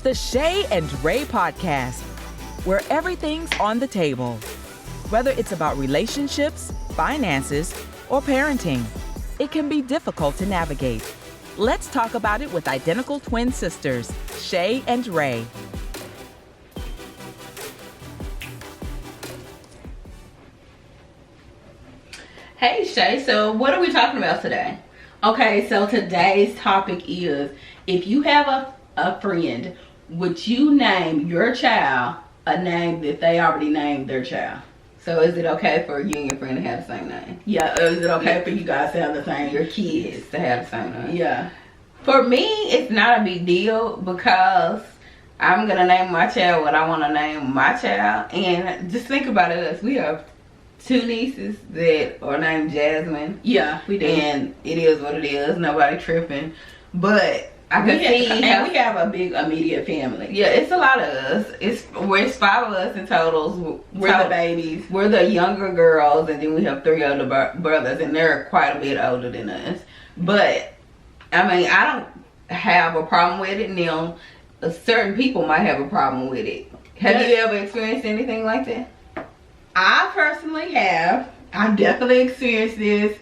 the Shae and Rae podcast, where everything's on the table. Whether it's about relationships, finances, or parenting, it can be difficult to navigate. Let's talk about it with identical twin sisters, Shae and Rae. Hey Shae, so what are we talking about today? Okay, so today's topic is, if you have a friend, would you name your child a name that they already named their child? So is it okay for you and your friend to have the same name? Yeah, is it okay for you guys to have the same? Your kids to have the same name? Yeah. For me, it's not a big deal because I'm going to name my child what I want to name my child. And just think about it, we have 2 nieces that are named Jasmine. Yeah, we do. And it is what it is. Nobody tripping. But I can see and we have a big immediate family. Yeah, it's a lot of us. It's 5 of us in total. We're the babies. We're the younger girls, and then we have 3 older brothers, and they're quite a bit older than us. But I mean, I don't have a problem with it. Now, certain people might have a problem with it. Have you ever experienced anything like that? I personally have. I definitely experienced this.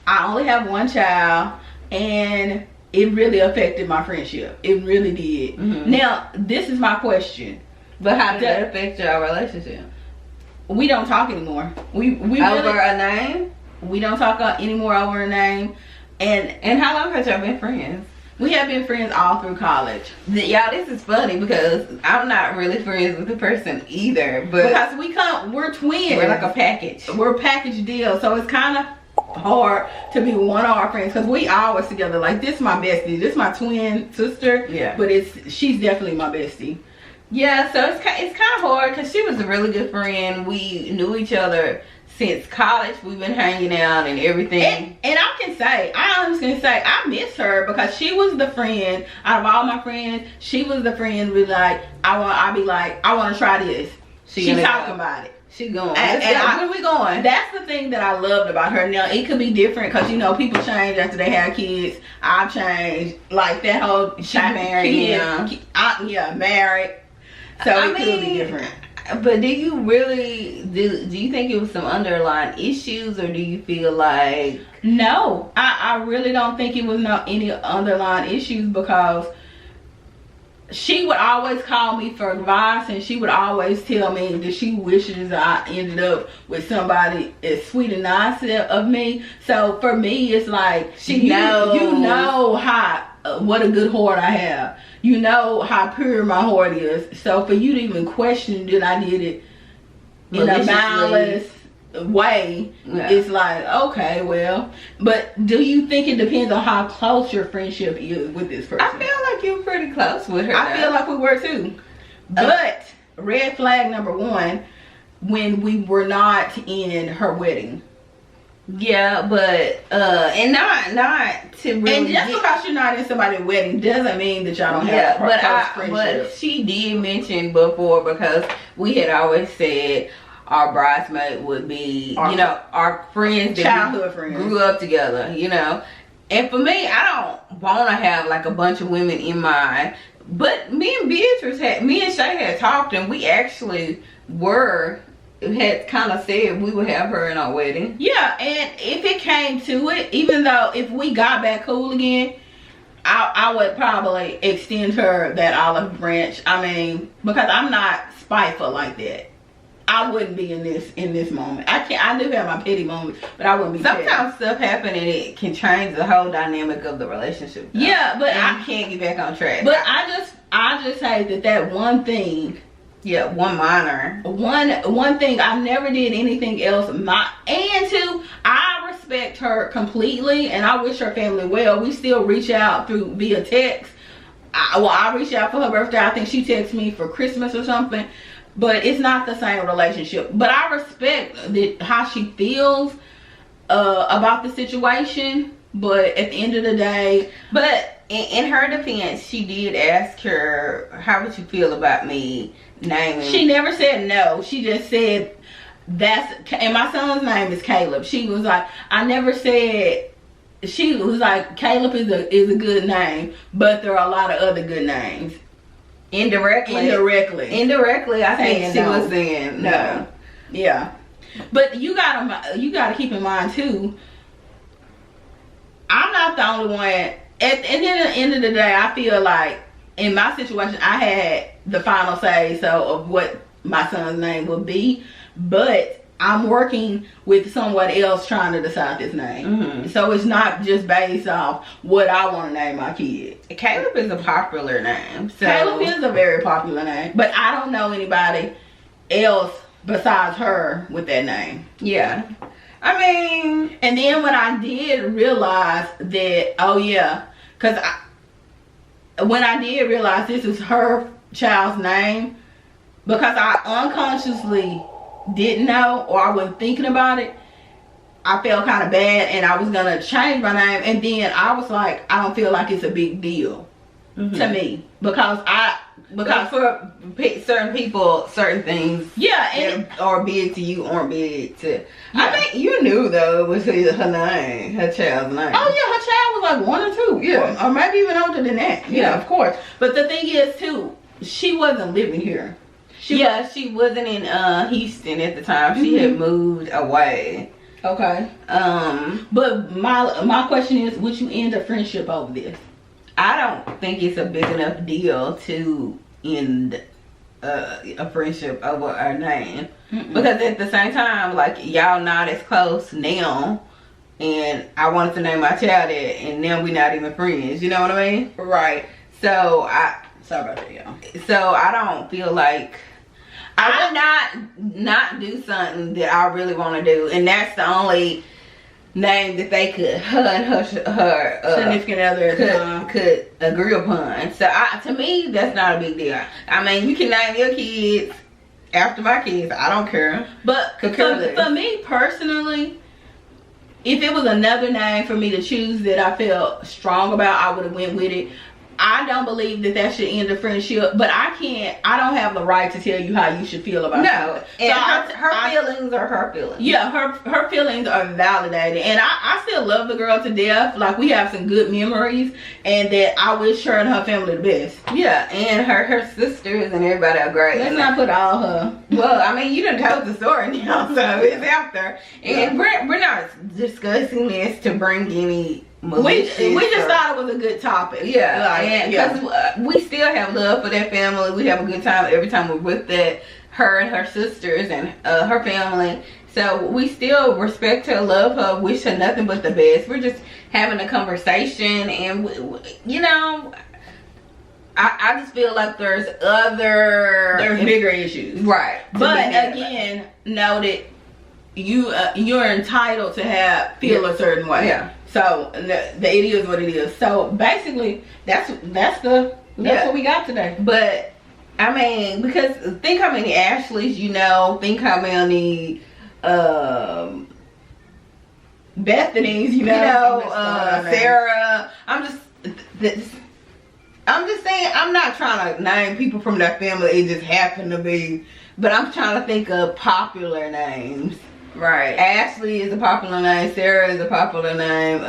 I only have one child, and it really affected my friendship. It really did. Mm-hmm. Now, this is my question. But how did that affect your relationship? We don't talk anymore. We over a name? We don't talk anymore over a name. And how long have y'all been friends? We have been friends all through college. Y'all, this is funny because I'm not really friends with the person either. But because we're twins. We're like a package. We're a package deal. So it's kind of hard to be one of our friends because we always together. Like, this is my bestie. This is my twin sister. Yeah. But she's definitely my bestie. Yeah, so it's kind of hard because she was a really good friend. We knew each other since college. We've been hanging out and everything. And I honestly can say I miss her because she was the friend out of all my friends. She was the friend with like, I want to try this. She's talking about it. She going. Where we going? That's the thing that I loved about her. Now, it could be different because, you know, people change after they have kids. I've changed. Like, that whole, she married. Married. So it could be different. But do you really, do you think it was some underlying issues, or do you feel like... No, I really don't think it was any underlying issues because she would always call me for advice, and she would always tell me that she wishes I ended up with somebody as sweet and nice of me. So for me, it's like, you know how what a good heart I have. You know how pure my heart is. So for you to even question that I did it in a malice way, it's like, okay, well. But do you think it depends on how close your friendship is with this person? I feel like you were pretty close with her. I feel like we were too. But red flag number 1, when we were not in her wedding. Yeah, but and not to really. And just because you're not in somebody's wedding doesn't mean that y'all don't have a close friendship. But she did mention before, because we had always said our bridesmaid would be, our friends, childhood friends, grew up together, And for me, I don't want to have like a bunch of women in my. But me and Shae had talked, and we actually had kind of said we would have her in our wedding. Yeah, and if it came to it, even though if we got back cool again, I would probably extend her that olive branch. I mean, because I'm not spiteful like that. I wouldn't be in this moment. I do have my petty moments, but I wouldn't be. Sometimes stuff happen and it can change the whole dynamic of the relationship, though. Yeah, but I can't get back on track. But I just say that one thing. Yeah, one minor. One thing, I never did anything else. And 2, I respect her completely, and I wish her family well. We still reach out via text. I reach out for her birthday. I think she texts me for Christmas or something. But it's not the same relationship. But I respect how she feels about the situation. But at the end of the day, in her defense, she did ask her, how would you feel about me naming? She never said no. She just said, and my son's name is Caleb. She was like, I never said, she was like, Caleb is a good name, but there are a lot of other good names. Indirectly, I think she was saying no. Yeah, but you gotta keep in mind too. I'm not the only one. At the end of the day, I feel like in my situation, I had the final say so of what my son's name would be, but I'm working with someone else trying to decide this name. So it's not just based off what I want to name my kid. Caleb is a popular name. So. Caleb is a very popular name, but I don't know anybody else besides her with that name. Yeah. I mean, and then when I did realize that, oh yeah, because when I did realize this is her child's name, because I unconsciously didn't know, or I wasn't thinking about it, I felt kind of bad, and I was gonna change my name, and then I was like, I don't feel like it's a big deal to me, because for certain people, certain things, and are big to you, aren't big to. I think you knew though it was her name, her child's name. Oh yeah, her child was like 1 or 2, or maybe even older than that. Yeah, of course. But the thing is too, she wasn't living here. She wasn't in Houston at the time. She had moved away. Okay. But my question is, would you end a friendship over this? I don't think it's a big enough deal to end a friendship over a name. Because at the same time, like, y'all not as close now, and I wanted to name my child that, and now we're not even friends. You know what I mean? Right. So sorry about that, y'all. So I don't feel like I would not do something that I really want to do, and that's the only name that they her and her significant other could agree upon. So to me, that's not a big deal. I mean, you can name your kids after my kids. I don't care. But for me personally, if it was another name for me to choose that I felt strong about, I would have went with it. I don't believe that should end a friendship, but I don't have the right to tell you how you should feel about it. No, and so her feelings are her feelings. Yeah, her feelings are validated, and I still love the girl to death. Like, we have some good memories, and that I wish her and her family the best. Yeah, and her sisters and everybody are great. Let's not put all her. Well, I mean, you done told the story now, so it's out there, and we're not discussing this to bring any. We just thought it was a good topic. Yeah, because we still have love for that family. We have a good time every time we're with her and her sisters and her family. So we still respect her, love her, wish her nothing but the best. We're just having a conversation, and I just feel like there's bigger issues, right? But again, know that you're entitled to feel a certain way. Yeah. So it is what it is. So basically, that's what we got today. But I mean, because think how many Ashleys you know. Think how many Bethany's you know. Sarah. I'm just saying. I'm not trying to name people from that family. It just happened to be. But I'm trying to think of popular names. Right. Ashley is a popular name. Sarah is a popular name.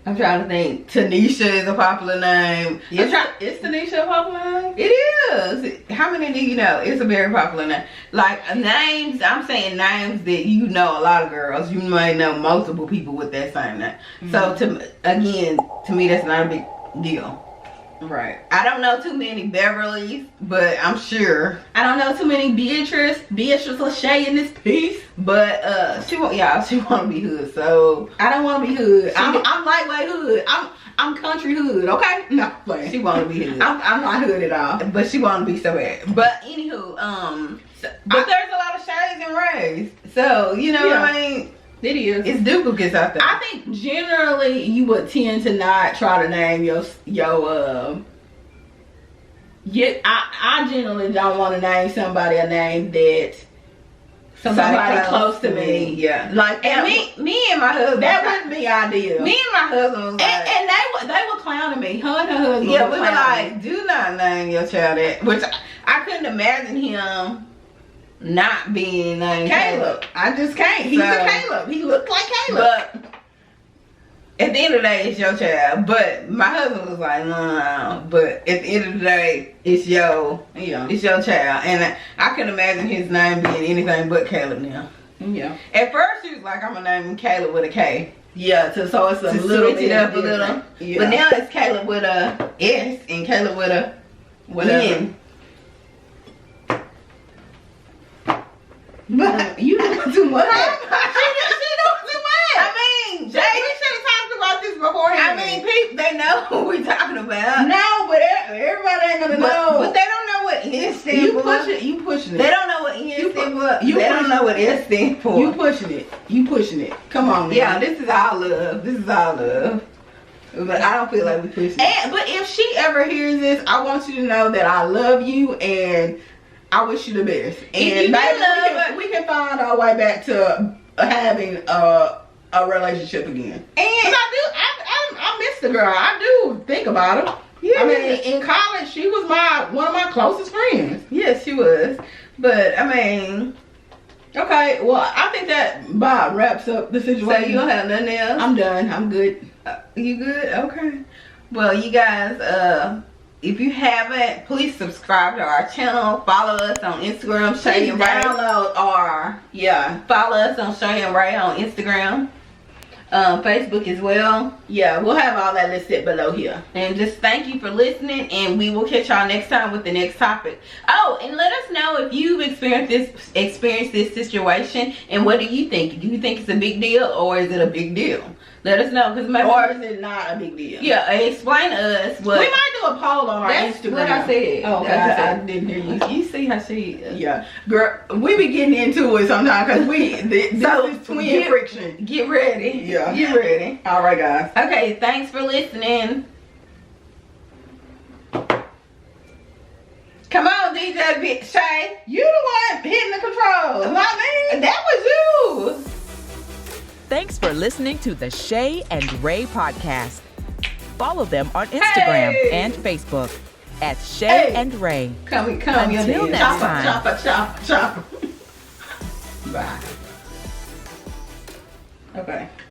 I'm trying to think. Tanisha is a popular name. Is Tanisha a popular name? It is. How many do you know? It's a very popular name. Like names, I'm saying names that you know a lot of girls. You might know multiple people with that same name. So to me, that's not a big deal. Right. I don't know too many Beverlys, but I'm sure. I don't know too many Beatrice or Shae in this piece. But she want to be hood, so I don't want to be hood. I'm lightweight hood. I'm country hood. Okay. No, playing. She want to be hood. I'm not hood at all. But she want to be so bad. But anywho, but there's a lot of Shaes and Raes, so you know what I mean. It is. It's duplicates out there. I think generally you would tend to not try to name your I generally don't want to name somebody a name that somebody close to me. Yeah. Like, and me and my husband. That wouldn't be ideal. Me and my husband was like, and they were clowning me. Her and her husband. Yeah, we were like, do not name your child that. Which I couldn't imagine him not being named Caleb. I just can't. He's a Caleb. He looked like Caleb. But at the end of the day, it's your child. But my husband was like, no. But at the end of the day, it's your child. And I can imagine his name being anything but Caleb now. Yeah. At first, he was like, I'm gonna name him Caleb with a K. Yeah, so it's a little switch it up a little. Yeah. But now it's Caleb with a S and Caleb with a whatever. But you doing too much. She doing too much. I mean, Jay, we should have talked about this beforehand. I mean, people, they know who we talking about. No, but everybody ain't gonna know. But they don't know what N stands for. You pushing it. They don't know what N stands for. They don't know what S stands for. You pushing it. Come on, man. Yeah, this is all love. But I don't feel like we pushing it. But if she ever hears this, I want you to know that I love you and I wish you the best. And maybe we can find our way back to having a relationship again. And I miss the girl. I do think about her. Yeah. I mean, in college, she was one of my closest friends. Yes, she was. But I mean, okay. Well, I think that about wraps up the situation. So you don't have nothing else? I'm done. I'm good. You good? Okay. Well, you guys, if you haven't, please subscribe to our channel. Follow us on Instagram, Shae And Rae. Follow us on Shae And Rae on Instagram. Facebook as well. Yeah, we'll have all that listed below here. And just thank you for listening, and we will catch y'all next time with the next topic. Oh, and let us know if you've experienced this situation, and what do you think? Do you think it's a big deal, or is it a big deal? Let us know, because maybe, or is it not a big deal? Yeah, explain to us what. We might do a poll on our Instagram. That's what I said. Oh, okay. I didn't hear you. You see how she yeah, girl, we be getting into it sometimes because this is twin friction. Get ready. Yeah, get ready. All right, guys. Okay, thanks for listening. Come on, DJ Shae. You the one hitting the controls, not me. That was you. Thanks for listening to the Shae And Rae podcast. Follow them on Instagram and Facebook at Shae And Rae. Come. Until next time. Chopper. Bye. Okay.